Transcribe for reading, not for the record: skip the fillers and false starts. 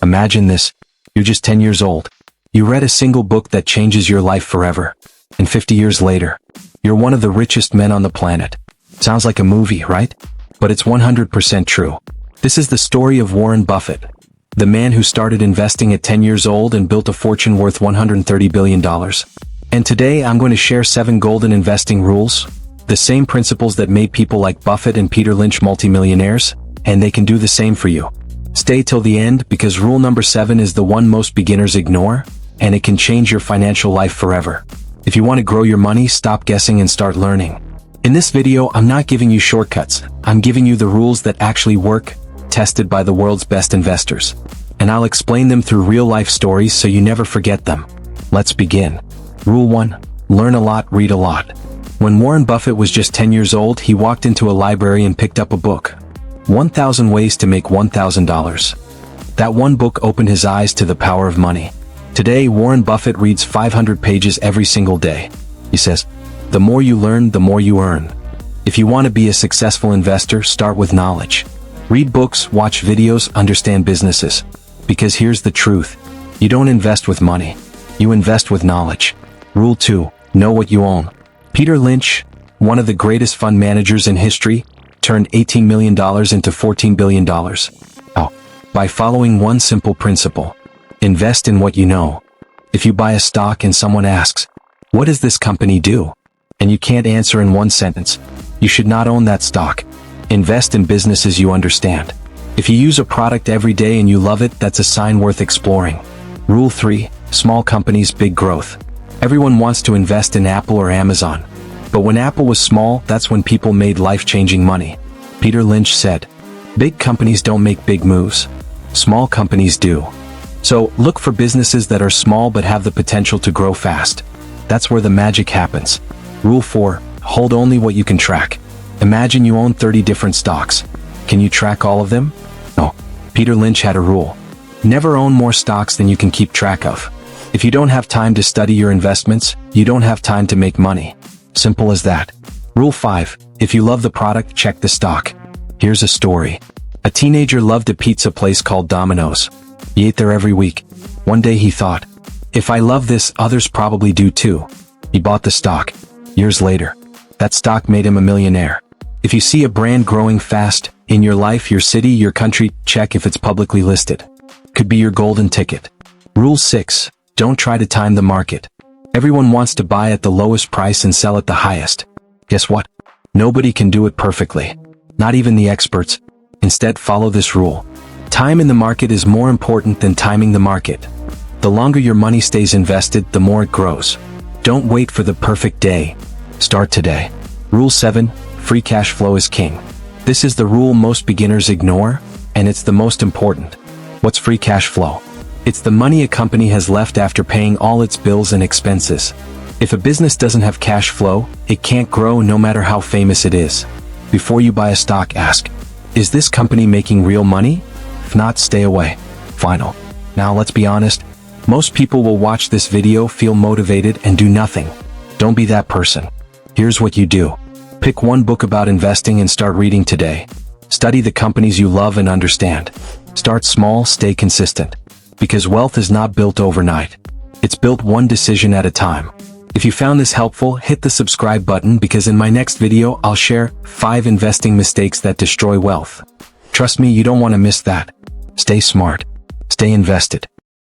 Imagine this. You're just 10 years old. You read a single book that changes your life forever. And 50 years later, you're one of the richest men on the planet. Sounds like a movie, right? But it's 100% true. This is the story of Warren Buffett, the man who started investing at 10 years old and built a fortune worth $130 billion. And today I'm going to share 7 golden investing rules, the same principles that made people like Buffett and Peter Lynch multimillionaires, and they can do the same for you. Stay till the end because rule number 7 is the one most beginners ignore, and it can change your financial life forever. If you want to grow your money, stop guessing and start learning. In this video, I'm not giving you shortcuts. I'm giving you the rules that actually work, tested by the world's best investors. And I'll explain them through real-life stories so you never forget them. Let's begin. Rule 1. Learn a lot, read a lot. When Warren Buffett was just 10 years old, he walked into a library and picked up a book. 1,000 Ways to Make $1,000. That one book opened his eyes to the power of money. Today, Warren Buffett reads 500 pages every single day. He says, "The more you learn, the more you earn." If you want to be a successful investor, start with knowledge. Read books, watch videos, understand businesses. Because here's the truth. You don't invest with money. You invest with knowledge. Rule 2. Know what you own. Peter Lynch, one of the greatest fund managers in history, turned $18 million into $14 billion. How? By following one simple principle. Invest in what you know. If you buy a stock and someone asks, "What does this company do?" and you can't answer in one sentence, you should not own that stock. Invest in businesses you understand. If you use a product every day and you love it, that's a sign worth exploring. Rule 3. Small companies, big growth. Everyone wants to invest in Apple or Amazon. But when Apple was small, that's when people made life-changing money. Peter Lynch said, "Big companies don't make big moves. Small companies do." So, look for businesses that are small but have the potential to grow fast. That's where the magic happens. Rule 4. Hold only what you can track. Imagine you own 30 different stocks. Can you track all of them? No. Peter Lynch had a rule. Never own more stocks than you can keep track of. If you don't have time to study your investments, you don't have time to make money. Simple as that. Rule 5. If you love the product, check the stock. Here's a story. A teenager loved a pizza place called Domino's. He ate there every week. One day he thought, "If I love this, others probably do too." He bought the stock. Years later, that stock made him a millionaire. If you see a brand growing fast, in your life, your city, your country, check if it's publicly listed. Could be your golden ticket. Rule 6. Don't try to time the market. Everyone wants to buy at the lowest price and sell at the highest. Guess what? Nobody can do it perfectly. Not even the experts. Instead, follow this rule. Time in the market is more important than timing the market. The longer your money stays invested, the more it grows. Don't wait for the perfect day. Start today. Rule 7. Free cash flow is king. This is the rule most beginners ignore, and it's the most important. What's free cash flow? It's the money a company has left after paying all its bills and expenses. If a business doesn't have cash flow, it can't grow no matter how famous it is. Before you buy a stock, ask, "Is this company making real money?" If not, stay away. Final. Now let's be honest. Most people will watch this video, feel motivated, and do nothing. Don't be that person. Here's what you do. Pick one book about investing and start reading today. Study the companies you love and understand. Start small, stay consistent. Because wealth is not built overnight. It's built one decision at a time. If you found this helpful, hit the subscribe button because in my next video, I'll share 5 investing mistakes that destroy wealth. Trust me, you don't want to miss that. Stay smart. Stay invested.